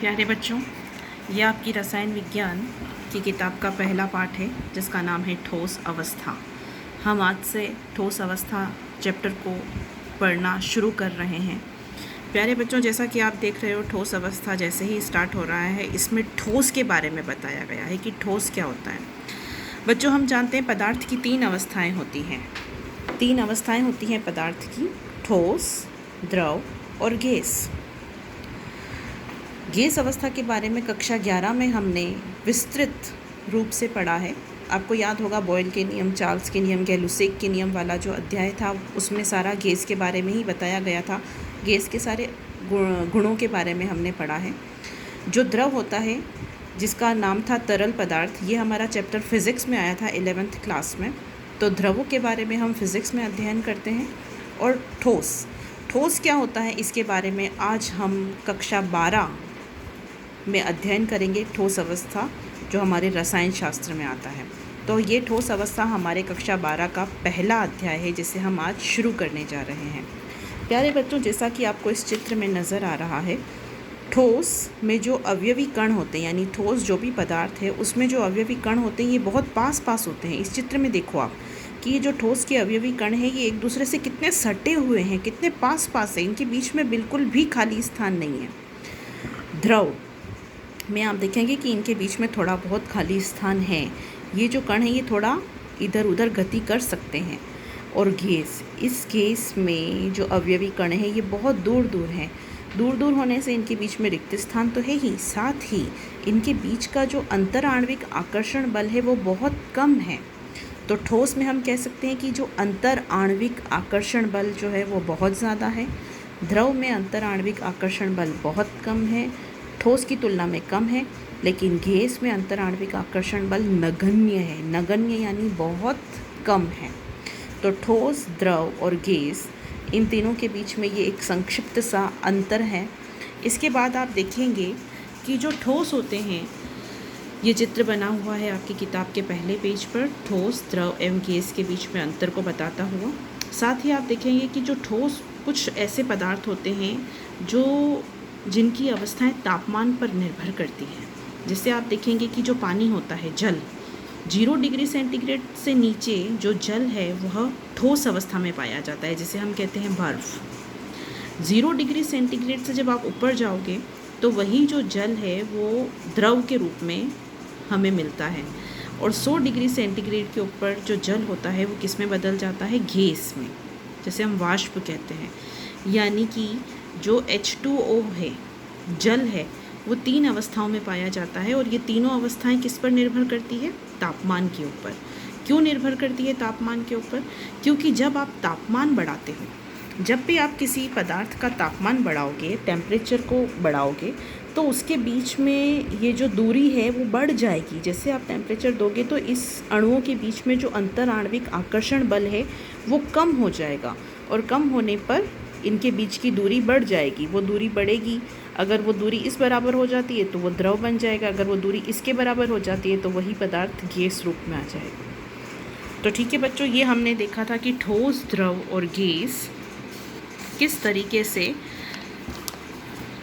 प्यारे बच्चों, ये आपकी रसायन विज्ञान की किताब का पहला पाठ है जिसका नाम है ठोस अवस्था। हम आज से ठोस अवस्था चैप्टर को पढ़ना शुरू कर रहे हैं। प्यारे बच्चों, जैसा कि आप देख रहे हो, ठोस अवस्था जैसे ही स्टार्ट हो रहा है इसमें ठोस के बारे में बताया गया है कि ठोस क्या होता है। बच्चों, हम जानते हैं पदार्थ की तीन अवस्थाएँ होती हैं। तीन अवस्थाएँ होती हैं पदार्थ की: ठोस, द्रव और गैस। गैस अवस्था के बारे में कक्षा 11 में हमने विस्तृत रूप से पढ़ा है। आपको याद होगा बॉयल के नियम, चार्ल्स के नियम, गैलुसेक के नियम वाला जो अध्याय था उसमें सारा गैस के बारे में ही बताया गया था। गैस के सारे गुणों के बारे में हमने पढ़ा है। जो द्रव होता है जिसका नाम था तरल पदार्थ, ये हमारा चैप्टर फिज़िक्स में आया था 11th क्लास में। तो द्रवों के बारे में हम फिज़िक्स में अध्ययन करते हैं। और ठोस क्या होता है इसके बारे में आज हम कक्षा 12 में अध्ययन करेंगे। ठोस अवस्था जो हमारे रसायन शास्त्र में आता है। तो ये ठोस अवस्था हमारे कक्षा 12 का पहला अध्याय है जिसे हम आज शुरू करने जा रहे हैं। प्यारे बच्चों, जैसा कि आपको इस चित्र में नज़र आ रहा है, ठोस में जो अवयवी कण होते हैं, यानी ठोस जो भी पदार्थ है उसमें जो अवयवी कण होते हैं ये बहुत पास होते हैं। इस चित्र में देखो आप कि ये जो ठोस के अवयवी कण हैं ये एक दूसरे से कितने सटे हुए हैं, कितने पास है, इनके बीच में बिल्कुल भी खाली स्थान नहीं है। द्रव में आप देखेंगे कि इनके बीच में थोड़ा बहुत खाली स्थान है। ये जो कण है ये थोड़ा इधर उधर गति कर सकते हैं। और इस गैस में जो अवयवी कण है ये बहुत दूर हैं। दूर होने से इनके बीच में रिक्त स्थान तो है ही, साथ ही इनके बीच का जो अंतराण्विक आकर्षण बल है वो बहुत कम है। तो ठोस में हम कह सकते हैं कि जो अंतराण्विक आकर्षण बल जो है वो बहुत ज़्यादा है। द्रव में अंतराण्विक आकर्षण बल बहुत कम है, ठोस की तुलना में कम है। लेकिन गैस में अंतराण्विक आकर्षण बल नगण्य है। नगण्य यानी बहुत कम है। तो ठोस, द्रव और गैस, इन तीनों के बीच में ये एक संक्षिप्त सा अंतर है। इसके बाद आप देखेंगे कि जो ठोस होते हैं, ये चित्र बना हुआ है आपकी किताब के पहले पेज पर, ठोस, द्रव एवं गैस के बीच में अंतर को बताता हुआ। साथ ही आप देखेंगे कि जो ठोस कुछ ऐसे पदार्थ होते हैं जिनकी अवस्थाएं तापमान पर निर्भर करती हैं। जैसे आप देखेंगे कि जो पानी होता है, जल, 0 डिग्री सेंटीग्रेड से नीचे जो जल है वह ठोस अवस्था में पाया जाता है, जिसे हम कहते हैं बर्फ़। 0 डिग्री सेंटीग्रेड से जब आप ऊपर जाओगे तो वही जो जल है वो द्रव के रूप में हमें मिलता है। और 100 डिग्री सेंटीग्रेड के ऊपर जो जल होता है वो किस में बदल जाता है? गैस में, जैसे हम वाष्प कहते हैं। यानी कि जो H2O है, जल है, वो 3 अवस्थाओं में पाया जाता है। और ये तीनों अवस्थाएं किस पर निर्भर करती है? तापमान के ऊपर। क्यों निर्भर करती है तापमान के ऊपर? क्योंकि जब आप तापमान बढ़ाते हो, जब भी आप किसी पदार्थ का तापमान बढ़ाओगे, टेम्परेचर को बढ़ाओगे, तो उसके बीच में ये जो दूरी है वो बढ़ जाएगी। जैसे आप टेम्परेचर दोगे तो इस अणुओं के बीच में जो अंतराण्विक आकर्षण बल है वो कम हो जाएगा। और कम होने पर इनके बीच की दूरी बढ़ जाएगी। वो दूरी बढ़ेगी। अगर वो दूरी इस बराबर हो जाती है तो वो द्रव बन जाएगा। अगर वो दूरी इसके बराबर हो जाती है तो वही पदार्थ गैस रूप में आ जाएगा। तो ठीक है बच्चों, ये हमने देखा था कि ठोस, द्रव और गैस किस तरीके से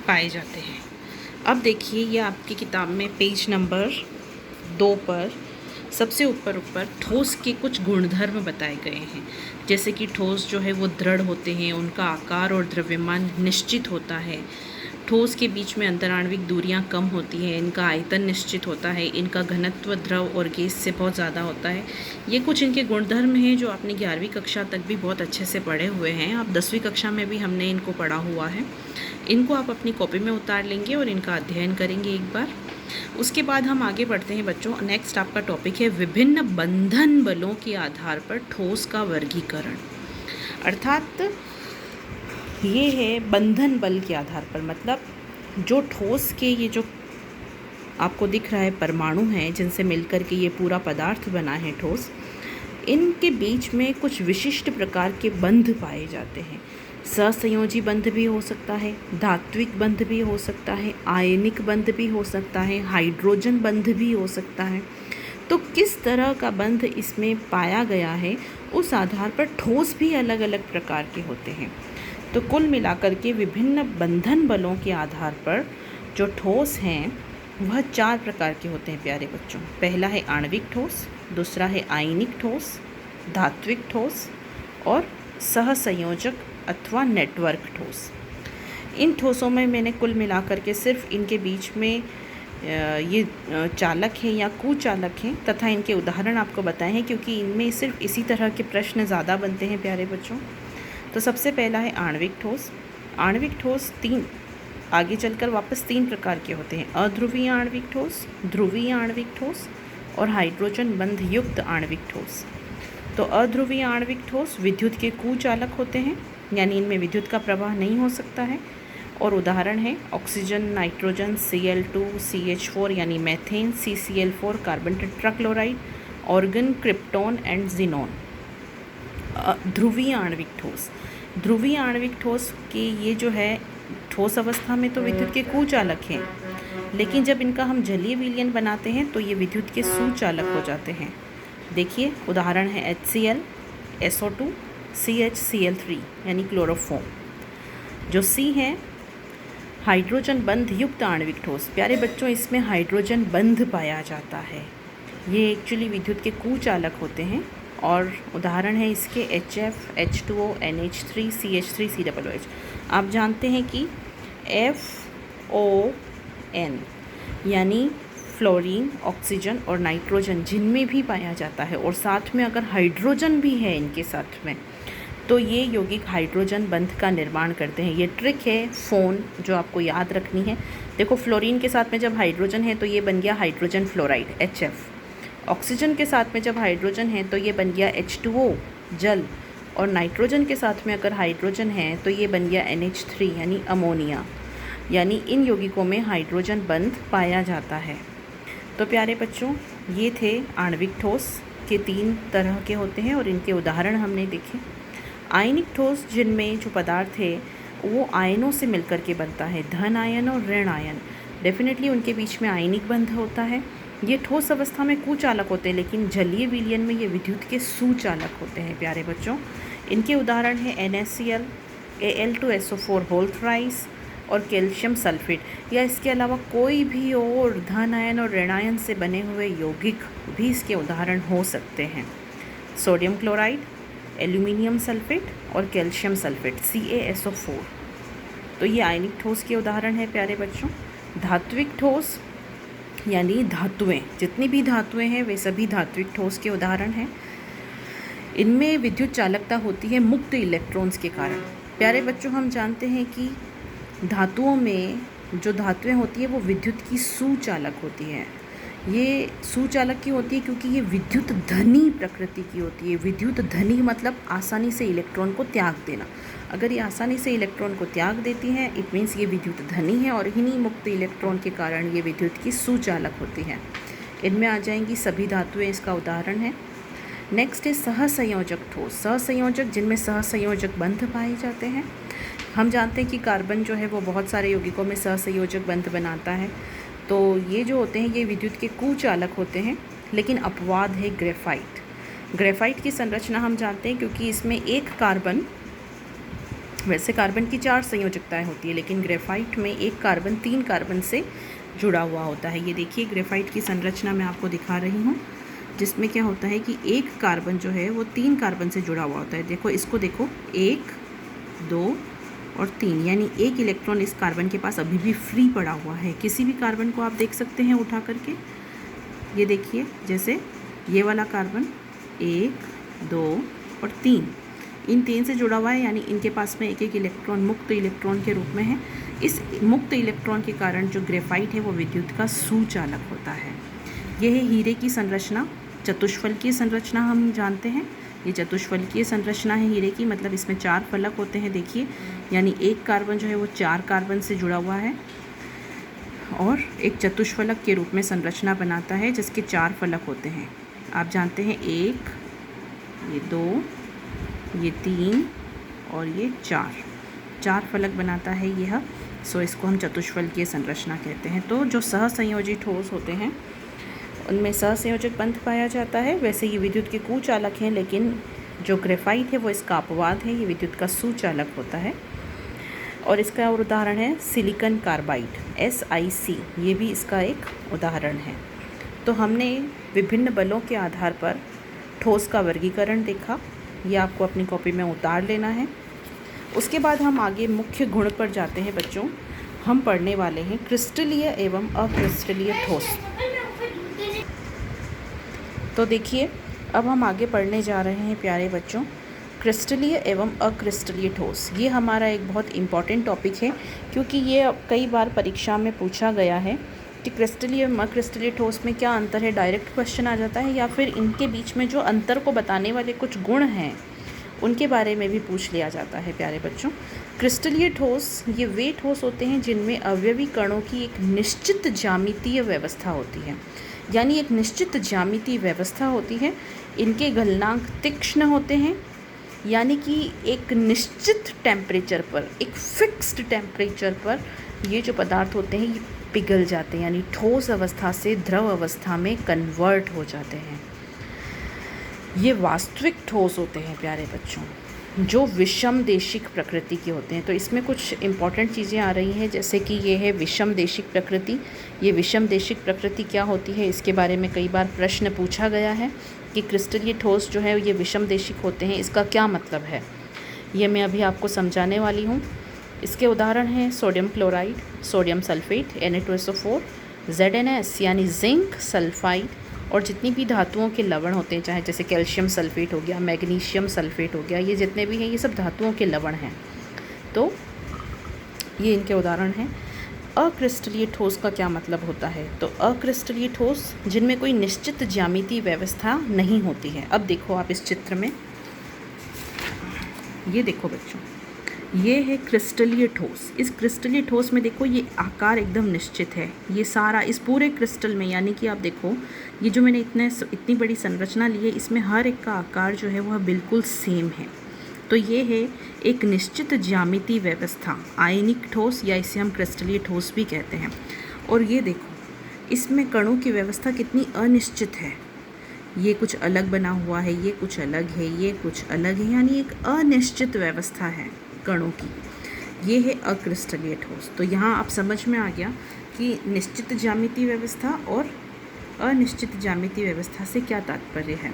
पाए जाते हैं। अब देखिए, ये आपकी किताब में पेज नंबर 2 पर सबसे ऊपर ठोस के कुछ गुणधर्म बताए गए हैं। जैसे कि ठोस जो है वो दृढ़ होते हैं, उनका आकार और द्रव्यमान निश्चित होता है। ठोस के बीच में अंतराण्विक दूरियां कम होती हैं, इनका आयतन निश्चित होता है, इनका घनत्व द्रव और गैस से बहुत ज़्यादा होता है। ये कुछ इनके गुणधर्म हैं जो आपने 11वीं कक्षा तक भी बहुत अच्छे से पढ़े हुए हैं। अब 10वीं कक्षा में भी हमने इनको पढ़ा हुआ है। इनको आप अपनी कॉपी में उतार लेंगे और इनका अध्ययन करेंगे एक बार। उसके बाद हम आगे बढ़ते हैं बच्चों। नेक्स्ट आपका टॉपिक है विभिन्न बंधन बलों के आधार पर ठोस का वर्गीकरण। अर्थात ये है बंधन बल के आधार पर, मतलब जो ठोस के ये जो आपको दिख रहा है परमाणु हैं जिनसे मिलकर के ये पूरा पदार्थ बना है ठोस, इनके बीच में कुछ विशिष्ट प्रकार के बंध पाए जाते हैं। सहसंयोजी बंध भी हो सकता है, धात्विक बंध भी हो सकता है, आयनिक बंध भी हो सकता है, हाइड्रोजन बंध भी हो सकता है। तो किस तरह का बंध इसमें पाया गया है उस आधार पर ठोस भी अलग अलग प्रकार के होते हैं। तो कुल मिलाकर के विभिन्न बंधन बलों के आधार पर जो ठोस हैं वह 4 प्रकार के होते हैं प्यारे बच्चों। पहला है आणविक ठोस, दूसरा है आयनिक ठोस, धात्विक ठोस और सहसंयोजक अथवा नेटवर्क ठोस। इन ठोसों में मैंने कुल मिलाकर के सिर्फ इनके बीच में ये चालक हैं या कुचालक हैं तथा इनके उदाहरण आपको बताए हैं, क्योंकि इनमें सिर्फ इसी तरह के प्रश्न ज़्यादा बनते हैं प्यारे बच्चों। तो सबसे पहला है आणविक ठोस। आणविक ठोस आगे चलकर वापस 3 प्रकार के होते हैं: अध्रुवीय आणविक ठोस, ध्रुवीय आणविक ठोस और हाइड्रोजन बंध युक्त आणविक ठोस। तो अध्रुवीय आणविक ठोस विद्युत के कुचालक होते हैं, यानी इनमें विद्युत का प्रवाह नहीं हो सकता है। और उदाहरण है ऑक्सीजन, नाइट्रोजन, Cl2, CH4 यानी methane, CCl4, carbon tetrachloride, organ, krypton and xenon. ध्रुवीय आणविक ठोस। ध्रुवीय आणविक ठोस के ये जो है ठोस अवस्था में तो विद्युत के कुचालक हैं, लेकिन जब इनका हम जलीय विलयन बनाते हैं तो ये विद्युत के सुचालक हो जाते हैं। देखिए उदाहरण है HCl, SO2, CHCl3 यानी क्लोरोफॉर्म। जो C है हाइड्रोजन बंध युक्त आणविक ठोस। प्यारे बच्चों, इसमें हाइड्रोजन बंध पाया जाता है। ये एक्चुअली विद्युत के कुचालक होते हैं। और उदाहरण है इसके HF, H2O, NH3, CH3, COOH। आप जानते हैं कि FON यानी फ्लोरीन, ऑक्सीजन और नाइट्रोजन जिनमें भी पाया जाता है, और साथ में अगर हाइड्रोजन भी है इनके साथ में, तो ये यौगिक हाइड्रोजन बंध का निर्माण करते हैं। ये ट्रिक है फ़ोन जो आपको याद रखनी है। देखो फ्लोरीन के साथ में जब हाइड्रोजन है तो ये बन गया हाइड्रोजन फ्लोराइड HF। ऑक्सीजन के साथ में जब हाइड्रोजन है तो ये बन गया H2O जल, और नाइट्रोजन के साथ में अगर हाइड्रोजन है तो ये बन गया NH3 यानी अमोनिया। यानी इन यौगिकों में हाइड्रोजन बंध पाया जाता है। तो प्यारे बच्चों, ये थे आणविक ठोस के 3 तरह के होते हैं और इनके उदाहरण हमने देखे। आयनिक ठोस जिनमें जो पदार्थ है वो आयनों से मिलकर के बनता है, धन आयन और ऋण आयन। डेफिनेटली उनके बीच में आयनिक बंध होता है। ये ठोस अवस्था में कुचालक होते हैं, लेकिन जलीय विलयन में ये विद्युत के सुचालक होते हैं प्यारे बच्चों। इनके उदाहरण है NaCl, Al2SO4 होल थ्राइस और कैल्शियम सल्फेट, या इसके अलावा कोई भी और धन आयन और ऋण आयन से बने हुए यौगिक भी इसके उदाहरण हो सकते हैं। सोडियम क्लोराइड, एल्यूमिनियम सल्फेट और कैल्शियम सल्फेट CaSO4। तो ये आयनिक ठोस के उदाहरण है प्यारे बच्चों। धात्विक ठोस यानी धातुएं, जितनी भी धातुएं हैं वे सभी धात्विक ठोस के उदाहरण हैं। इनमें विद्युत चालकता होती है मुक्त इलेक्ट्रॉन्स के कारण। प्यारे बच्चों, हम जानते हैं कि धातुओं में जो धातुएं होती है वो विद्युत की सुचालक होती हैं। ये सुचालक की होती है क्योंकि ये विद्युत धनी प्रकृति की होती है। विद्युत धनी मतलब आसानी से इलेक्ट्रॉन को त्याग देना। अगर ये आसानी से इलेक्ट्रॉन को त्याग देती हैं, इट मीन्स ये विद्युत धनी है, और इन्हीं मुक्त इलेक्ट्रॉन के कारण ये विद्युत की सुचालक होती हैं। इनमें आ जाएंगी सभी धातुएं, इसका उदाहरण है। नेक्स्ट है सहसंयोजक ठोस। सहसंयोजक जिनमें सहसंयोजक बंध पाए जाते हैं। हम जानते हैं कि कार्बन जो है वो बहुत सारे यौगिकों में सहसंयोजक बंध बनाता है। तो ये जो होते हैं ये विद्युत के कुचालक होते हैं, लेकिन अपवाद है ग्रेफाइट। ग्रेफाइट की संरचना हम जानते हैं क्योंकि इसमें एक कार्बन, वैसे कार्बन की 4 संयोजकताएं होती है, लेकिन ग्रेफाइट में एक कार्बन 3 कार्बन से जुड़ा हुआ होता है। ये देखिए ग्रेफाइट की संरचना मैं आपको दिखा रही हूँ, जिसमें क्या होता है कि एक कार्बन जो है वो 3 कार्बन से जुड़ा हुआ होता है। देखो इसको देखो, 1, 2 और 3, यानी एक इलेक्ट्रॉन इस कार्बन के पास अभी भी फ्री पड़ा हुआ है। किसी भी कार्बन को आप देख सकते हैं उठा करके। ये देखिए जैसे ये वाला कार्बन 1, 2 और 3, इन 3 से जुड़ा हुआ है, यानी इनके पास में एक एक इलेक्ट्रॉन मुक्त इलेक्ट्रॉन के रूप में है। इस मुक्त इलेक्ट्रॉन के कारण जो ग्रेफाइट है वो विद्युत का सुचालक होता है। यह है हीरे की संरचना। चतुष्फलकीय संरचना हम जानते हैं, ये चतुष्फलकीय संरचना है हीरे की, मतलब इसमें 4 फलक होते हैं। देखिए, यानी एक कार्बन जो है वो 4 कार्बन से जुड़ा हुआ है और एक चतुष्फलक के रूप में संरचना बनाता है, जिसके 4 फलक होते हैं। आप जानते हैं 1, ये 2, ये 3 और ये 4 फलक बनाता है यह। सो इसको हम चतुष्फलकीय संरचना कहते हैं। तो जो सहसंयोजी ठोस होते हैं उनमें सहसंयोजक बंध पाया जाता है। वैसे ये विद्युत के कुचालक हैं, लेकिन जो ग्रेफाइट है वो इसका अपवाद है, ये विद्युत का सुचालक होता है। और इसका और उदाहरण है सिलिकॉन कार्बाइड, SiC, ये भी इसका एक उदाहरण है। तो हमने विभिन्न बलों के आधार पर ठोस का वर्गीकरण देखा, ये आपको अपनी कॉपी में उतार लेना है। उसके बाद हम आगे मुख्य गुण पर जाते हैं बच्चों। हम पढ़ने वाले हैं क्रिस्टलीय एवं अक्रिस्टलीय ठोस। तो देखिए, अब हम आगे पढ़ने जा रहे हैं प्यारे बच्चों, क्रिस्टलीय एवं अक्रिस्टलीय ठोस। ये हमारा एक बहुत इम्पॉर्टेंट टॉपिक है, क्योंकि ये कई बार परीक्षा में पूछा गया है कि क्रिस्टलीय एवं अक्रिस्टलीय ठोस में क्या अंतर है। डायरेक्ट क्वेश्चन आ जाता है, या फिर इनके बीच में जो अंतर को बताने वाले कुछ गुण हैं उनके बारे में भी पूछ लिया जाता है प्यारे बच्चों। क्रिस्टलीय ठोस ये वे ठोस होते हैं जिनमें अवयवी कणों की एक निश्चित ज्यामितीय व्यवस्था होती है, यानी एक निश्चित ज्यामितीय व्यवस्था होती है। इनके गलनांक तीक्ष्ण होते हैं, यानी कि एक निश्चित टेम्परेचर पर, एक फिक्स्ड टेम्परेचर पर ये जो पदार्थ होते हैं ये पिघल जाते हैं, यानी ठोस अवस्था से द्रव अवस्था में कन्वर्ट हो जाते हैं। ये वास्तविक ठोस होते हैं प्यारे बच्चों, जो विषमदेशिक प्रकृति के होते हैं। तो इसमें कुछ इम्पॉर्टेंट चीज़ें आ रही हैं, जैसे कि ये है विषमदेशिक प्रकृति। ये विषमदेशिक प्रकृति क्या होती है, इसके बारे में कई बार प्रश्न पूछा गया है कि क्रिस्टलीय ठोस जो है ये विषमदेशिक होते हैं, इसका क्या मतलब है, ये मैं अभी आपको समझाने वाली हूँ। इसके उदाहरण हैं sodium chloride, sodium sulphate Na2SO4, ZnS यानी जिंक सल्फाइड, और जितनी भी धातुओं के लवण होते हैं, चाहे जैसे कैल्शियम सल्फेट हो गया, मैग्नीशियम सल्फेट हो गया, ये जितने भी हैं ये सब धातुओं के लवण हैं। तो ये इनके उदाहरण हैं। अक्रिस्टलीय ठोस का क्या मतलब होता है, तो अक्रिस्टलीय ठोस जिनमें कोई निश्चित ज्यामितीय व्यवस्था नहीं होती है। अब देखो आप इस चित्र में, ये देखो बच्चों, ये है क्रिस्टलीय ठोस। इस क्रिस्टलीय ठोस में देखो ये आकार एकदम निश्चित है। ये सारा इस पूरे क्रिस्टल में, यानी कि आप देखो ये जो मैंने इतनी बड़ी संरचना ली है, इसमें हर एक का आकार जो है वह बिल्कुल सेम है। तो ये है एक निश्चित ज्यामितीय व्यवस्था, आयनिक ठोस, या इसे हम क्रिस्टलीय ठोस भी कहते हैं। और ये देखो इसमें कणों की व्यवस्था कितनी अनिश्चित है, ये कुछ अलग बना हुआ है, ये कुछ अलग है, ये कुछ अलग है, यानी एक अनिश्चित व्यवस्था है कणों की। ये है अक्रिस्टलीय ठोस। तो यहाँ आप समझ में आ गया कि निश्चित ज्यामितीय व्यवस्था और अनिश्चित ज्यामितीय व्यवस्था से क्या तात्पर्य है।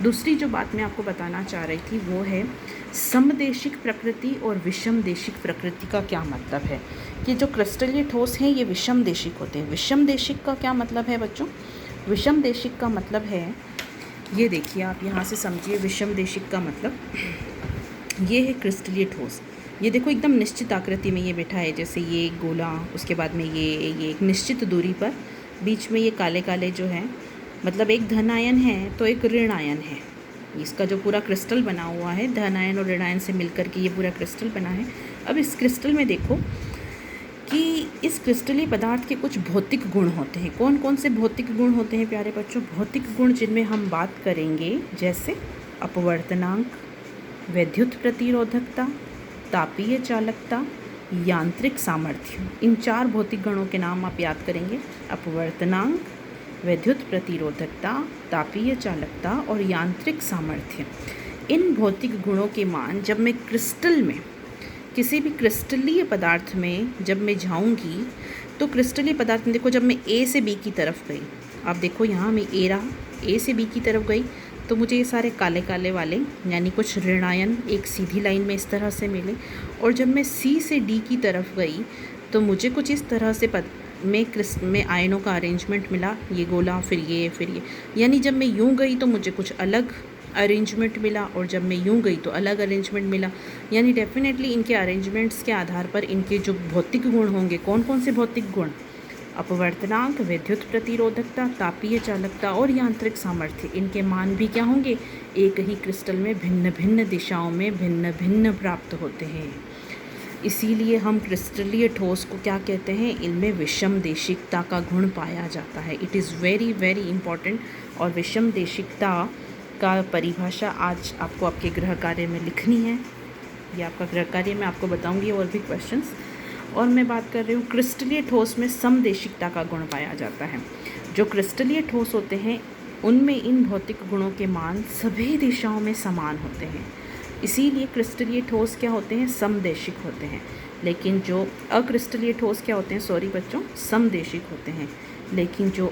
दूसरी जो बात मैं आपको बताना चाह रही थी वो है समदेशिक प्रकृति और विषमदेशिक प्रकृति का क्या मतलब है। कि जो क्रिस्टलीय ठोस हैं ये विषमदेशिक होते हैं। विषमदेशिक का क्या मतलब है बच्चों, विषमदेशिक का मतलब है, ये देखिए आप यहाँ से समझिए, विषमदेशिक का मतलब ये है क्रिस्टलीय ठोस। ये देखो एकदम निश्चित आकृति में ये बैठा है, जैसे ये एक गोला, उसके बाद में ये एक निश्चित दूरी पर, बीच में ये काले काले जो हैं, मतलब एक धन आयन है तो एक ऋण आयन है। इसका जो पूरा क्रिस्टल बना हुआ है धन आयन और ऋण आयन से मिलकर के ये पूरा क्रिस्टल बना है। अब इस क्रिस्टल में देखो कि इस क्रिस्टलीय पदार्थ के कुछ भौतिक गुण होते हैं। कौन कौन से भौतिक गुण होते हैं प्यारे बच्चों, भौतिक गुण जिनमें हम बात करेंगे जैसे अपवर्तनांक, वैद्युत प्रतिरोधकता, तापीय चालकता, यांत्रिक सामर्थ्य। इन 4 भौतिक गुणों के नाम आप याद करेंगे, अपवर्तनांक, वैद्युत प्रतिरोधकता, तापीय चालकता और यांत्रिक सामर्थ्य। इन भौतिक गुणों के मान जब मैं क्रिस्टल में, किसी भी क्रिस्टलीय पदार्थ में जब मैं जाऊंगी, तो क्रिस्टलीय पदार्थ में देखो जब मैं ए से बी की तरफ गई, आप देखो यहाँ मैं ए रहा, ए से बी की तरफ गई तो मुझे ये सारे काले काले वाले यानी कुछ ऋण आयन एक सीधी लाइन में इस तरह से मिले। और जब मैं सी से डी की तरफ गई तो मुझे कुछ इस तरह से में आयनों का अरेंजमेंट मिला, ये गोला फिर ये, यानी जब मैं यूँ गई तो मुझे कुछ अलग अरेंजमेंट मिला, और जब मैं यूँ गई तो अलग अरेंजमेंट मिला। यानी डेफिनेटली इनके अरेंजमेंट्स के आधार पर इनके जो भौतिक गुण होंगे, कौन कौन से भौतिक गुण, अपवर्तनांक, विद्युत प्रतिरोधकता, तापीय चालकता और यांत्रिक सामर्थ्य, इनके मान भी क्या होंगे, एक ही क्रिस्टल में भिन्न भिन्न दिशाओं में भिन्न भिन्न प्राप्त होते हैं। इसीलिए हम क्रिस्टलीय ठोस को क्या कहते हैं, इनमें विषमदेशिकता का गुण पाया जाता है। It is very very important. और विषमदेशिकता का परिभाषा आज आपको आपके गृह कार्य में लिखनी है। ये आपका गृह कार्य मैं आपको बताऊंगी और भी क्वेश्चंस। और मैं बात कर रही हूँ क्रिस्टलीय ठोस में समदेशिकता का गुण पाया जाता है। जो क्रिस्टलीय ठोस होते हैं उनमें इन भौतिक गुणों के मान सभी दिशाओं में समान होते हैं। इसीलिए क्रिस्टलीय ठोस क्या होते हैं, समदेशिक होते हैं। लेकिन जो अक्रिस्टलीय ठोस क्या होते हैं, सॉरी बच्चों, समदेशिक होते हैं। लेकिन जो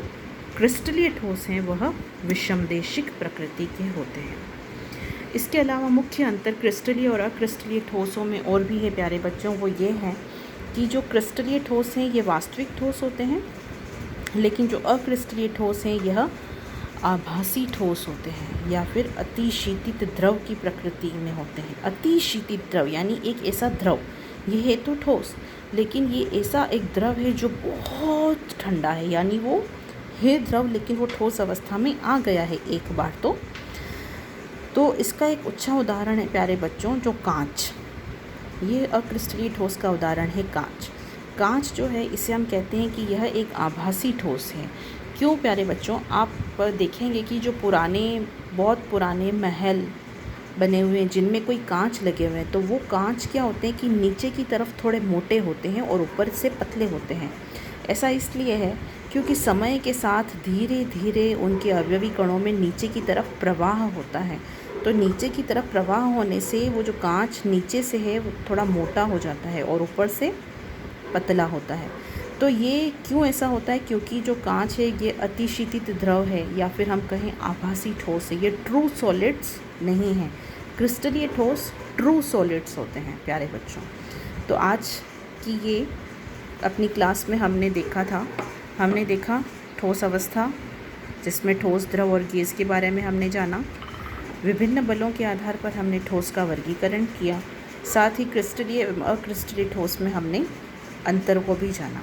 क्रिस्टलीय ठोस हैं वह विषमदेशिक प्रकृति के होते हैं। इसके अलावा मुख्य अंतर क्रिस्टलीय और अक्रिस्टलीय ठोसों में और भी है प्यारे बच्चों, वो ये है कि जो क्रिस्टलीय ठोस हैं ये वास्तविक ठोस होते हैं, लेकिन जो अक्रिस्टलीय ठोस हैं यह आभासी ठोस होते हैं या फिर अतिशीतित द्रव की प्रकृति में होते हैं। अतिशीतित द्रव यानी एक ऐसा द्रव, ये है तो ठोस, लेकिन ये ऐसा एक द्रव है जो बहुत ठंडा है, यानी वो है द्रव लेकिन वो ठोस अवस्था में आ गया है एक बार तो इसका एक अच्छा उदाहरण है प्यारे बच्चों जो कांच। ये अक्रिस्टलीय ठोस का उदाहरण है कांच। कांच जो है इसे हम कहते हैं कि यह एक आभासी ठोस है। क्यों प्यारे बच्चों, आप देखेंगे कि जो बहुत पुराने महल बने हुए हैं जिनमें कोई कांच लगे हुए हैं, तो वो कांच क्या होते हैं कि नीचे की तरफ थोड़े मोटे होते हैं और ऊपर से पतले होते हैं। ऐसा इसलिए है क्योंकि समय के साथ धीरे धीरे उनके अवयवी कणों में नीचे की तरफ प्रवाह होता है। तो नीचे की तरफ प्रवाह होने से वो जो कांच नीचे से है वो थोड़ा मोटा हो जाता है और ऊपर से पतला होता है। तो ये क्यों ऐसा होता है, क्योंकि जो कांच है ये अतिशीतित द्रव है या फिर हम कहें आभासी ठोस है, ये ट्रू सॉलिड्स नहीं है। क्रिस्टलीय ठोस ट्रू सॉलिड्स होते हैं प्यारे बच्चों। तो आज की ये अपनी क्लास में हमने देखा ठोस अवस्था, जिसमें ठोस, द्रव और गैस के बारे में हमने जाना। विभिन्न बलों के आधार पर हमने ठोस का वर्गीकरण किया। साथ ही क्रिस्टलीय एवं अक्रिस्टलीय ठोस में हमने अंतर को भी जाना।